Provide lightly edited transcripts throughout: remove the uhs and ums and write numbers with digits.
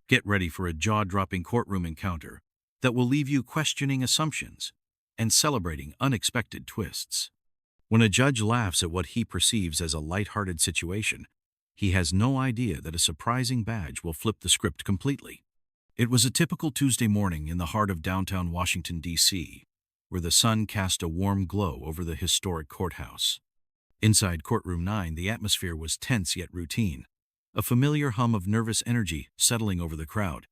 Get ready for a jaw-dropping courtroom encounter that will leave you questioning assumptions and celebrating unexpected twists. When a judge laughs at what he perceives as a light-hearted situation, he has no idea that a surprising badge will flip the script completely. It was a typical Tuesday morning in the heart of downtown Washington, D.C., where the sun cast a warm glow over the historic courthouse. Inside Courtroom 9, the atmosphere was tense yet routine, a familiar hum of nervous energy settling over the crowd.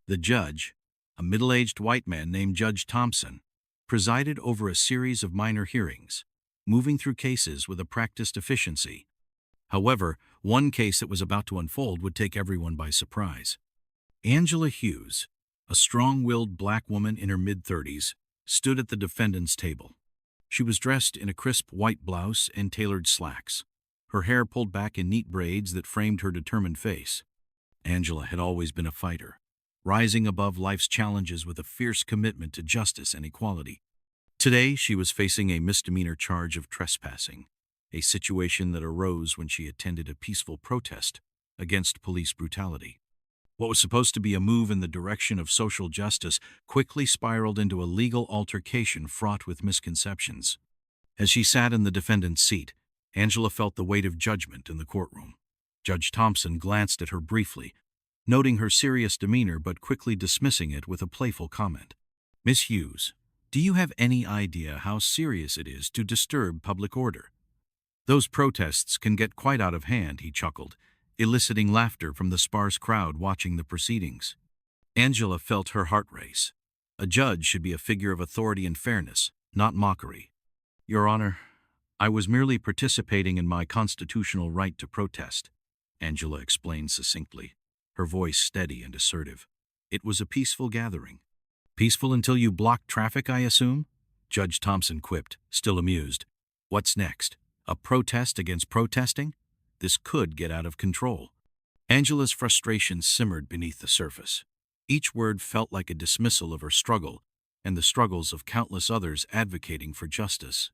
The judge, a middle-aged white man named Judge Thompson, presided over a series of minor hearings, moving through cases with a practiced efficiency. However, one case that was about to unfold would take everyone by surprise. Angela Hughes, a strong-willed black woman in her mid-30s, stood at the defendant's table. She was dressed in a crisp white blouse and tailored slacks, her hair pulled back in neat braids that framed her determined face. Angela had always been a fighter, rising above life's challenges with a fierce commitment to justice and equality. Today, she was facing a misdemeanor charge of trespassing, a situation that arose when she attended a peaceful protest against police brutality. What was supposed to be a move in the direction of social justice quickly spiraled into a legal altercation fraught with misconceptions. As she sat in the defendant's seat, Angela felt the weight of judgment in the courtroom. Judge Thompson glanced at her briefly, noting her serious demeanor but quickly dismissing it with a playful comment. "Miss Hughes, do you have any idea how serious it is to disturb public order? Those protests can get quite out of hand," he chuckled, eliciting laughter from the sparse crowd watching the proceedings. Angela felt her heart race. A judge should be a figure of authority and fairness, not mockery. "Your Honor, I was merely participating in my constitutional right to protest," Angela explained succinctly, her voice steady and assertive. "It was a peaceful gathering." "Peaceful until you blocked traffic, I assume?" Judge Thompson quipped, still amused. "What's next? A protest against protesting? This could get out of control." Angela's frustration simmered beneath the surface. Each word felt like a dismissal of her struggle and the struggles of countless others advocating for justice.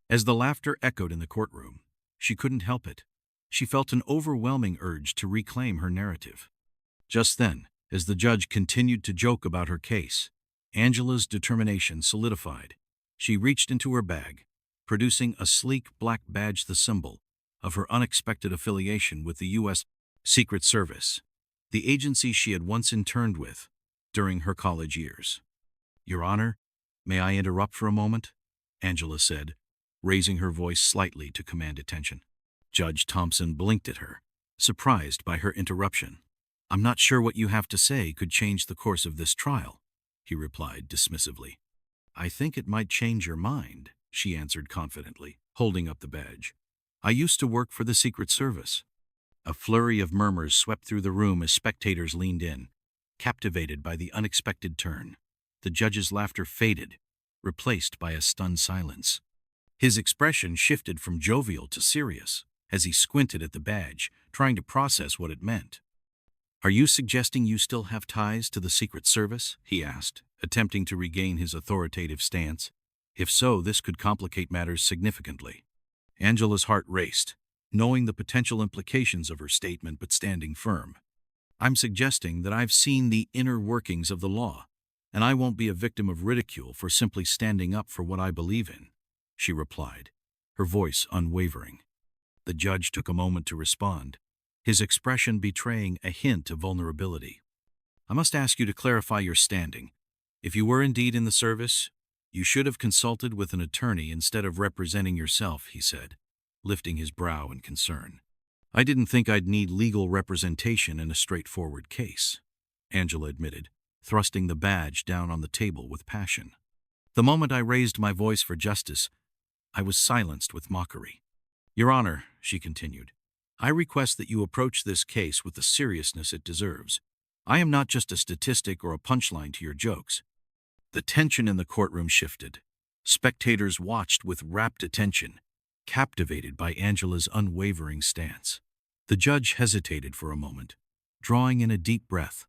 As the laughter echoed in the courtroom, she couldn't help it. She felt an overwhelming urge to reclaim her narrative. Just then, as the judge continued to joke about her case, Angela's determination solidified. She reached into her bag, producing a sleek black badge, the symbol of her unexpected affiliation with the U.S. Secret Service, the agency she had once interned with during her college years. "Your Honor, may I interrupt for a moment?" Angela said, raising her voice slightly to command attention. Judge Thompson blinked at her, surprised by her interruption. "I'm not sure what you have to say could change the course of this trial," he replied dismissively. "I think it might change your mind," she answered confidently, holding up the badge. "I used to work for the Secret Service." A flurry of murmurs swept through the room as spectators leaned in, captivated by the unexpected turn. The judge's laughter faded, replaced by a stunned silence. His expression shifted from jovial to serious as he squinted at the badge, trying to process what it meant. "Are you suggesting you still have ties to the Secret Service?" he asked, attempting to regain his authoritative stance. If so, this could complicate matters significantly. Angela's heart raced, knowing the potential implications of her statement but standing firm. "I'm suggesting that I've seen the inner workings of the law, and I won't be a victim of ridicule for simply standing up for what I believe in," she replied, her voice unwavering. The judge took a moment to respond, his expression betraying a hint of vulnerability. "I must ask you to clarify your standing. If you were indeed in the service, you should have consulted with an attorney instead of representing yourself," he said, lifting his brow in concern. "I didn't think I'd need legal representation in a straightforward case," Angela admitted, thrusting the badge down on the table with passion. "The moment I raised my voice for justice, I was silenced with mockery. Your Honor," she continued, "I request that you approach this case with the seriousness it deserves. I am not just a statistic or a punchline to your jokes." The tension in the courtroom shifted. Spectators watched with rapt attention, captivated by Angela's unwavering stance. The judge hesitated for a moment, drawing in a deep breath.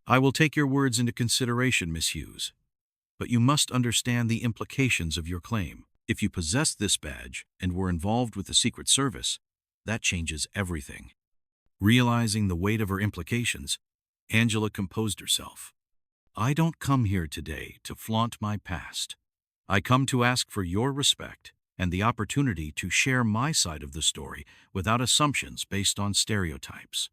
"I will take your words into consideration, Miss Hughes, but you must understand the implications of your claim. If you possess this badge and were involved with the Secret Service, that changes everything." Realizing the weight of her implications, Angela composed herself. I don't come here today to flaunt my past. I come to ask for your respect and the opportunity to share my side of the story without assumptions based on stereotypes.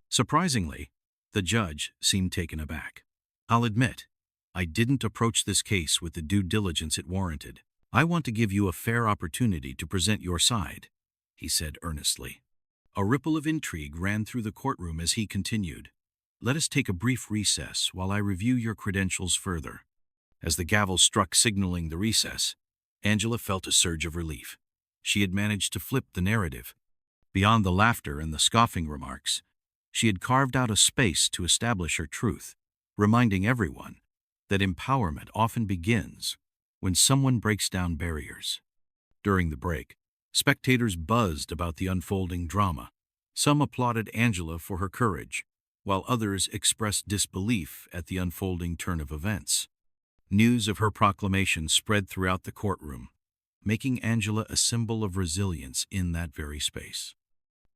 Surprisingly, the judge seemed taken aback. I'll admit, I didn't approach this case with the due diligence it warranted. I want to give you a fair opportunity to present your side, he said earnestly. A ripple of intrigue ran through the courtroom as he continued. Let us take a brief recess while I review your credentials further. As the gavel struck signaling the recess, Angela felt a surge of relief. She had managed to flip the narrative. Beyond the laughter and the scoffing remarks, she had carved out a space to establish her truth, reminding everyone that empowerment often begins when someone breaks down barriers. During the break, spectators buzzed about the unfolding drama. Some applauded Angela for her courage, while others expressed disbelief at the unfolding turn of events. News of her proclamation spread throughout the courtroom, making Angela a symbol of resilience in that very space.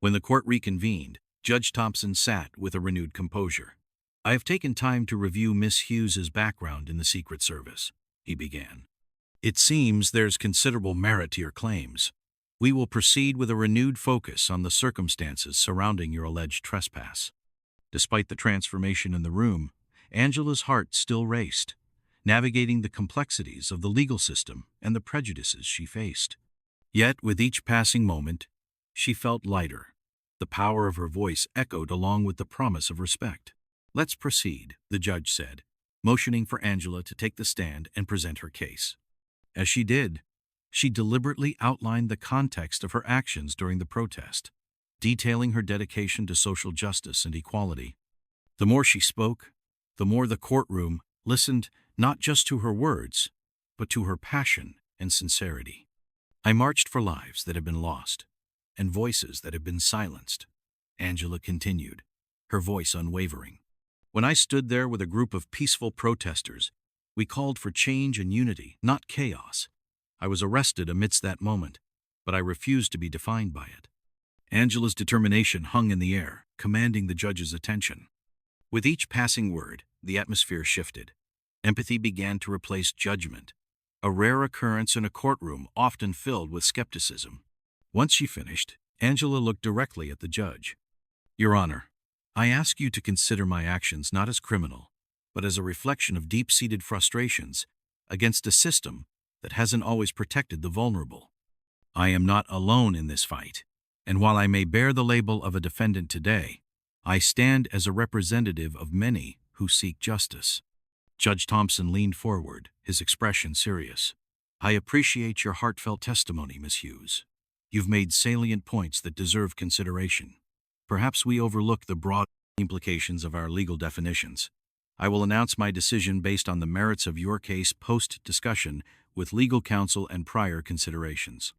When the court reconvened, Judge Thompson sat with a renewed composure. I have taken time to review Miss Hughes's background in the Secret Service, he began. It seems there's considerable merit to your claims. We will proceed with a renewed focus on the circumstances surrounding your alleged trespass. Despite the transformation in the room, Angela's heart still raced, navigating the complexities of the legal system and the prejudices she faced. Yet, with each passing moment, she felt lighter. The power of her voice echoed along with the promise of respect. Let's proceed, the judge said, motioning for Angela to take the stand and present her case. As she did, she deliberately outlined the context of her actions during the protest, detailing her dedication to social justice and equality. The more she spoke, the more the courtroom listened not just to her words, but to her passion and sincerity. I marched for lives that have been lost and voices that have been silenced, Angela continued, her voice unwavering. When I stood there with a group of peaceful protesters, we called for change and unity, not chaos. I was arrested amidst that moment, but I refused to be defined by it. Angela's determination hung in the air, commanding the judge's attention. With each passing word, the atmosphere shifted. Empathy began to replace judgment, a rare occurrence in a courtroom often filled with skepticism. Once she finished, Angela looked directly at the judge. Your Honor, I ask you to consider my actions not as criminal, but as a reflection of deep-seated frustrations against a system that hasn't always protected the vulnerable. I am not alone in this fight, and while I may bear the label of a defendant today, I stand as a representative of many who seek justice. Judge Thompson leaned forward, his expression serious. I appreciate your heartfelt testimony, Miss Hughes. You've made salient points that deserve consideration. Perhaps we overlook the broad implications of our legal definitions. I will announce my decision based on the merits of your case post-discussion with legal counsel and prior considerations.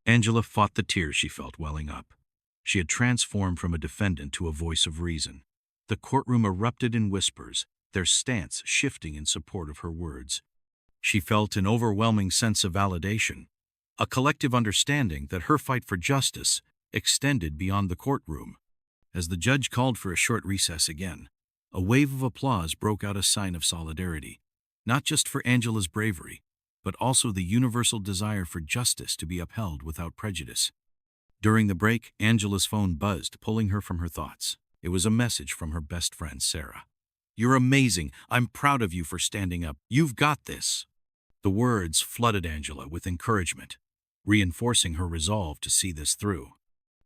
Angela fought the tears she felt welling up. She had transformed from a defendant to a voice of reason. The courtroom erupted in whispers, their stance shifting in support of her words. She felt an overwhelming sense of validation, a collective understanding that her fight for justice extended beyond the courtroom. As the judge called for a short recess again, a wave of applause broke out, a sign of solidarity, not just for Angela's bravery, but also the universal desire for justice to be upheld without prejudice. During the break, Angela's phone buzzed, pulling her from her thoughts. It was a message from her best friend, Sarah. You're amazing. I'm proud of you for standing up. You've got this. The words flooded Angela with encouragement, reinforcing her resolve to see this through.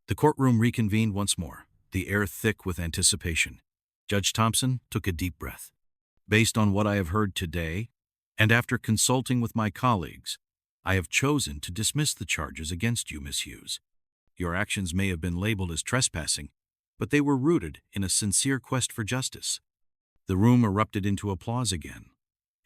The courtroom reconvened once more, the air thick with anticipation. Judge Thompson took a deep breath. Based on what I have heard today, and after consulting with my colleagues, I have chosen to dismiss the charges against you, Miss Hughes. Your actions may have been labeled as trespassing, but they were rooted in a sincere quest for justice. The room erupted into applause again.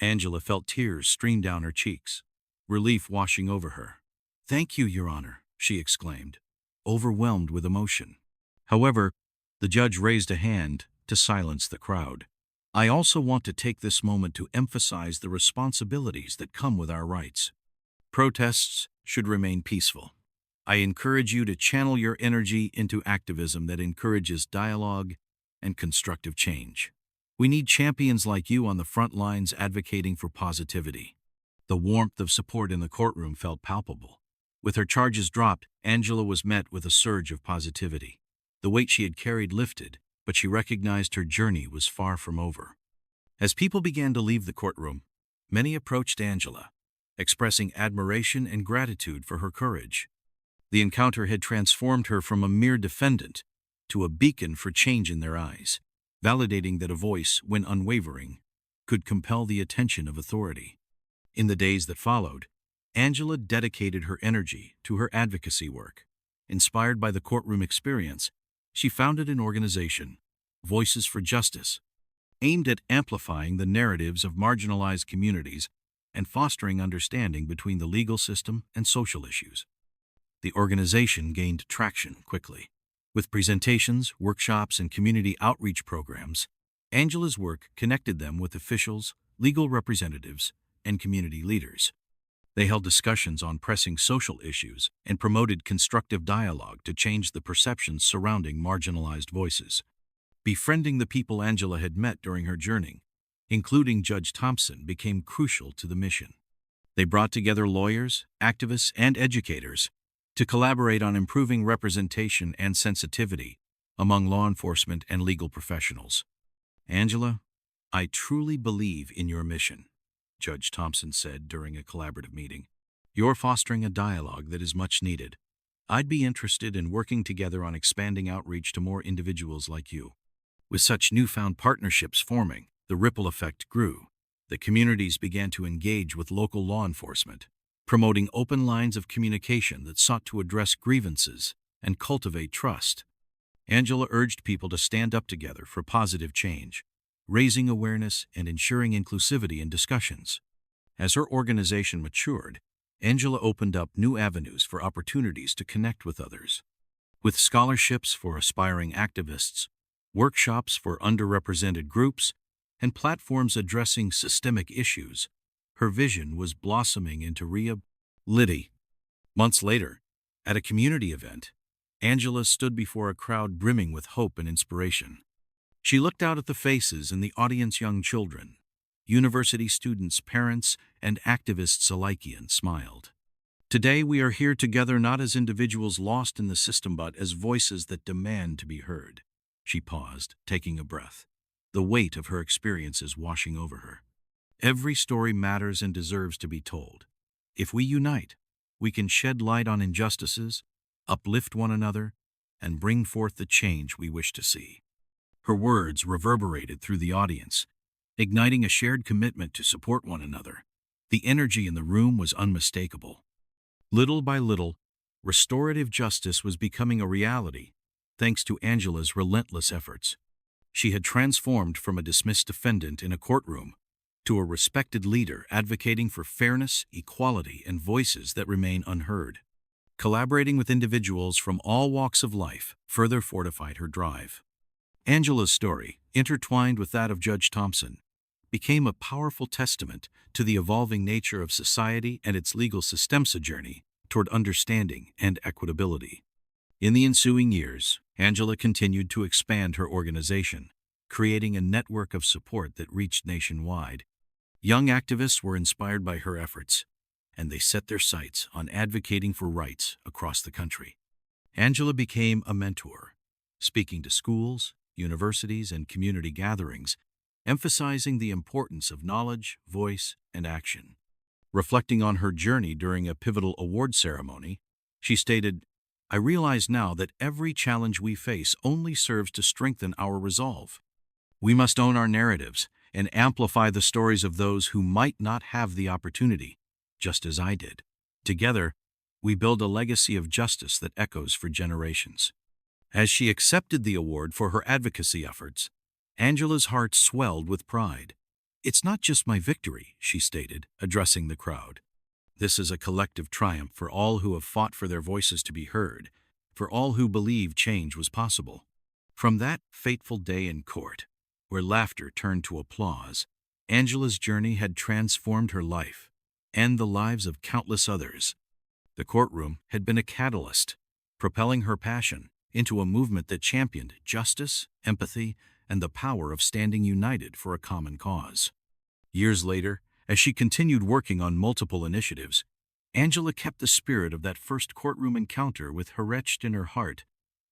Angela felt tears stream down her cheeks, relief washing over her. Thank you, Your Honor, she exclaimed, overwhelmed with emotion. However, the judge raised a hand to silence the crowd. I also want to take this moment to emphasize the responsibilities that come with our rights. Protests should remain peaceful. I encourage you to channel your energy into activism that encourages dialogue and constructive change. We need champions like you on the front lines advocating for positivity." The warmth of support in the courtroom felt palpable. With her charges dropped, Angela was met with a surge of positivity. The weight she had carried lifted, but she recognized her journey was far from over. As people began to leave the courtroom, many approached Angela, expressing admiration and gratitude for her courage. The encounter had transformed her from a mere defendant to a beacon for change in their eyes, validating that a voice, when unwavering, could compel the attention of authority. In the days that followed, Angela dedicated her energy to her advocacy work. Inspired by the courtroom experience, she founded an organization, Voices for Justice, aimed at amplifying the narratives of marginalized communities and fostering understanding between the legal system and social issues. The organization gained traction quickly. With presentations, workshops, and community outreach programs, Angela's work connected them with officials, legal representatives, and community leaders. They held discussions on pressing social issues and promoted constructive dialogue to change the perceptions surrounding marginalized voices. Befriending the people Angela had met during her journey, including Judge Thompson, became crucial to the mission. They brought together lawyers, activists, and educators to collaborate on improving representation and sensitivity among law enforcement and legal professionals. "Angela, I truly believe in your mission," Judge Thompson said during a collaborative meeting. "You're fostering a dialogue that is much needed. I'd be interested in working together on expanding outreach to more individuals like you." With such newfound partnerships forming, the ripple effect grew. The communities began to engage with local law enforcement, promoting open lines of communication that sought to address grievances and cultivate trust. Angela urged people to stand up together for positive change, raising awareness and ensuring inclusivity in discussions. As her organization matured, Angela opened up new avenues for opportunities to connect with others. With scholarships for aspiring activists, workshops for underrepresented groups, and platforms addressing systemic issues, her vision was blossoming into reality. Months later, at a community event, Angela stood before a crowd brimming with hope and inspiration. She looked out at the faces in the audience, young children, university students, parents, and activists alike, and smiled. "Today we are here together not as individuals lost in the system but as voices that demand to be heard." She paused, taking a breath, the weight of her experiences washing over her. "Every story matters and deserves to be told. If we unite, we can shed light on injustices, uplift one another, and bring forth the change we wish to see." Her words reverberated through the audience, igniting a shared commitment to support one another. The energy in the room was unmistakable. Little by little, restorative justice was becoming a reality, thanks to Angela's relentless efforts. She had transformed from a dismissed defendant in a courtroom to a respected leader advocating for fairness, equality, and voices that remain unheard. Collaborating with individuals from all walks of life further fortified her drive. Angela's story, intertwined with that of Judge Thompson, became a powerful testament to the evolving nature of society and its legal system's journey toward understanding and equitability. In the ensuing years, Angela continued to expand her organization, creating a network of support that reached nationwide. Young activists were inspired by her efforts, and they set their sights on advocating for rights across the country. Angela became a mentor, speaking to schools, universities, and community gatherings, emphasizing the importance of knowledge, voice, and action. Reflecting on her journey during a pivotal award ceremony, she stated, "I realize now that every challenge we face only serves to strengthen our resolve. We must own our narratives and amplify the stories of those who might not have the opportunity, just as I did. Together, we build a legacy of justice that echoes for generations." As she accepted the award for her advocacy efforts, Angela's heart swelled with pride. "It's not just my victory," she stated, addressing the crowd. "This is a collective triumph for all who have fought for their voices to be heard, for all who believed change was possible." From that fateful day in court, where laughter turned to applause, Angela's journey had transformed her life and the lives of countless others. The courtroom had been a catalyst, propelling her passion into a movement that championed justice, empathy, and the power of standing united for a common cause. Years later, as she continued working on multiple initiatives, Angela kept the spirit of that first courtroom encounter with her etched in her heart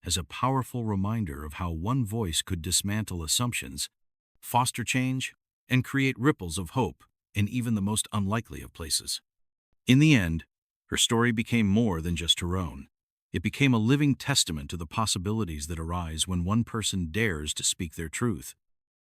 as a powerful reminder of how one voice could dismantle assumptions, foster change, and create ripples of hope in even the most unlikely of places. In the end, her story became more than just her own. It became a living testament to the possibilities that arise when one person dares to speak their truth,